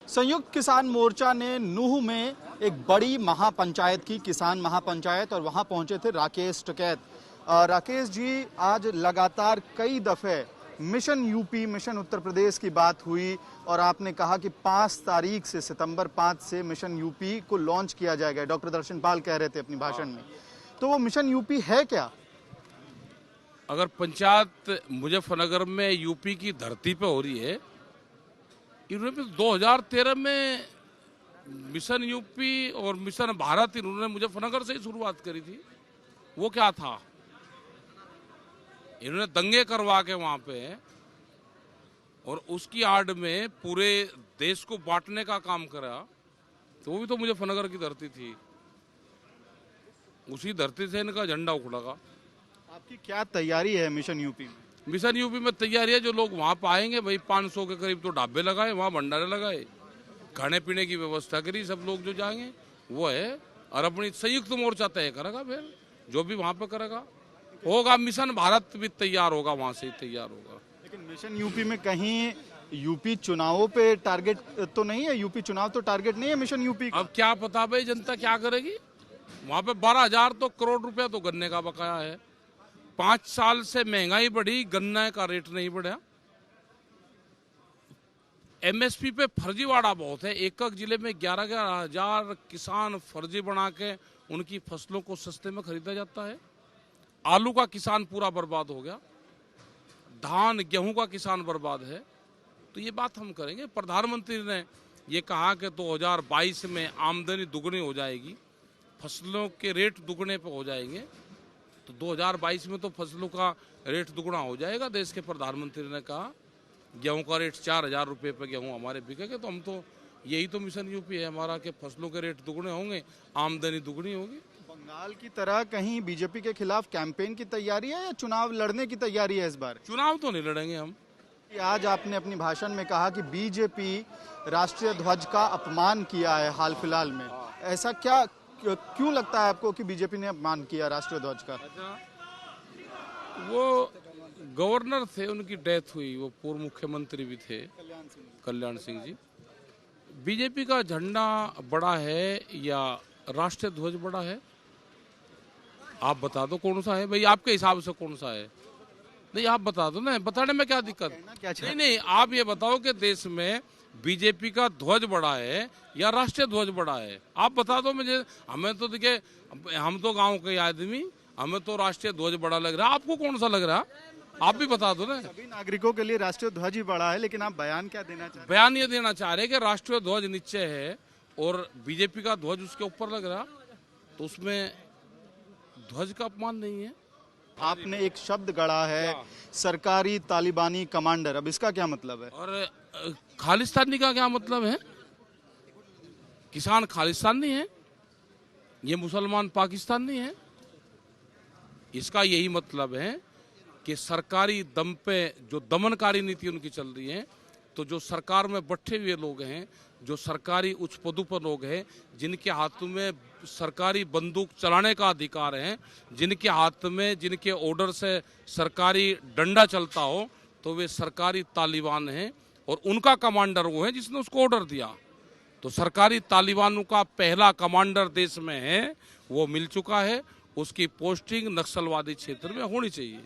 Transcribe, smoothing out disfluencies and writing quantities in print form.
संयुक्त किसान मोर्चा ने नूह में एक बड़ी महापंचायत की, किसान महापंचायत, और वहां पहुंचे थे राकेश टिकैत। राकेश जी, आज लगातार कई दफे mission UP, mission Uttar Pradesh की बात हुई और आपने कहा कि 5 तारीख से, सितंबर 5 से मिशन यूपी को लॉन्च किया जाएगा। डॉक्टर दर्शन पाल कह रहे थे अपनी भाषण में। तो वो मिशन यूपी है क्या? अगर पंचायत मुजफ्फरनगर में यूपी की धरती पे हो रही है, इन्होंने 2013 में मिशन यूपी और मिशन भारत इन्होंने मुजफ्फरनगर से ही शुरुआत करी थी। वो क्या था? इन्होंने दंगे करवा के वहां पे और उसकी आड़ में पूरे देश को बांटने का काम करा। तो वो भी तो मुजफ्फरनगर की धरती थी, उसी धरती से इनका झंडा उखड़ेगा। आपकी क्या तैयारी है मिशन यूपी में? मिशन यूपी में तैयारी है, जो लोग वहां पाएंगे भाई 500 के करीब तो ढाबे लगाए, वहां भंडारे लगाए, खाने पीने की व्यवस्था करी, सब लोग जो जाएंगे वो है। और अपनी संयुक्त मोर्चा तय करेगा, फिर जो भी वहां पे करेगा होगा। मिशन भारत भी तैयार होगा, वहां से ही तैयार होगा। लेकिन मिशन यूपी में कहीं यूपी चुनावों पे टारगेट तो नहीं है? यूपी चुनाव तो टारगेट नहीं है मिशन यूपी का? अब क्या पता भाई जनता क्या करेगी। वहां पे 12,000 तो करोड़ रुपया तो गन्ने का बकाया है। 5 साल से महंगाई बढ़ी, गन्ने का रेट नहीं बढ़ा। एमएसपी पे फर्जीवाड़ा बहुत है। एक जिले में 11,000 किसान फर्जी बना के उनकी फसलों को सस्ते में खरीदा जाता है। आलू का किसान पूरा बर्बाद हो गया, धान गेहूं का किसान बर्बाद है। तो ये बात हम करेंगे। प्रधानमंत्री ने ये कहा कि 2022 में आमदनी दुगनी हो जाएगी, फसलों के रेट दुगने पे हो जाएंगे। तो 2022 में तो फसलों का रेट दुगना हो जाएगा। देश के प्रधानमंत्री ने कहा गेहूं का रेट 4,000 रुपये पे गेहूं हमारे बिकेगा। तो हम तो यही तो मिशन यूपी है हमारा, कि फसलों के रेट दुगने होंगे, आमदनी दुगनी होगी। बंगाल की तरह कहीं बीजेपी के खिलाफ कैंपेन की तैयारी है या चुनाव लड़ने की तैयारी है इस बार? चुनाव तो नहीं लड़ेंगे हम। आज आपने अपनी भाषण में कहा कि बीजेपी राष्ट्रीय ध्वज का अपमान किया है हाल फिलहाल में। ऐसा क्यों लगता है आपको कि बीजेपी ने अपमान किया राष्ट्रीय ध्वज का? वो गवर्नर थे, उनकी डेथ हुई, वो पूर्व मुख्यमंत्री भी थे, कल्याण सिंह जी। बीजेपी का झंडा बड़ा है या राष्ट्रीय ध्वज बड़ा है? आप बता दो कौन सा है भाई, आपके हिसाब से कौन सा है? नहीं, आप बता दो ना, बताने में क्या दिक्कत? नहीं, आप ये बताओ कि देश में बीजेपी का ध्वज बड़ा है या राष्ट्रीय ध्वज बड़ा है? आप बता दो मुझे। हमें तो देखिए, हम तो गांव के आदमी, हमें तो राष्ट्रीय ध्वज बड़ा लग रहा है। आपको कौन सा लग रहा है? आप भी बता दो ना। सभी नागरिकों के लिए राष्ट्रीय ध्वज ही बड़ा है, लेकिन आप बयान क्या देना चाहते हैं? बयान ये देना चाह रहे कि राष्ट्रीय ध्वज नीचे है और बीजेपी का ध्वज उसके ऊपर लग रहा, तो उसमें ध्वज का अपमान नहीं है। आपने एक शब्द गढ़ा है, सरकारी तालिबानी कमांडर। अब इसका क्या मतलब है? और खालिस्तानी का क्या मतलब है? किसान खालिस्तानी है, ये मुसलमान पाकिस्तानी है। इसका यही मतलब है कि सरकारी दम पे जो दमनकारी नीति उनकी चल रही है, तो जो सरकार में बैठे हुए लोग हैं, जो सरकारी उच्च पदों पर लोग हैं, जिनके हाथों में सरकारी बंदूक चलाने का अधिकार है, जिनके हाथ में, जिनके ऑर्डर से सरकारी डंडा चलता हो, तो वे सरकारी तालिबान हैं। और उनका कमांडर वो है जिसने उसको ऑर्डर दिया। तो सरकारी तालिबानों का पहला कमांडर देश में है, वो मिल चुका है। उसकी पोस्टिंग नक्सलवादी क्षेत्र में होनी चाहिए।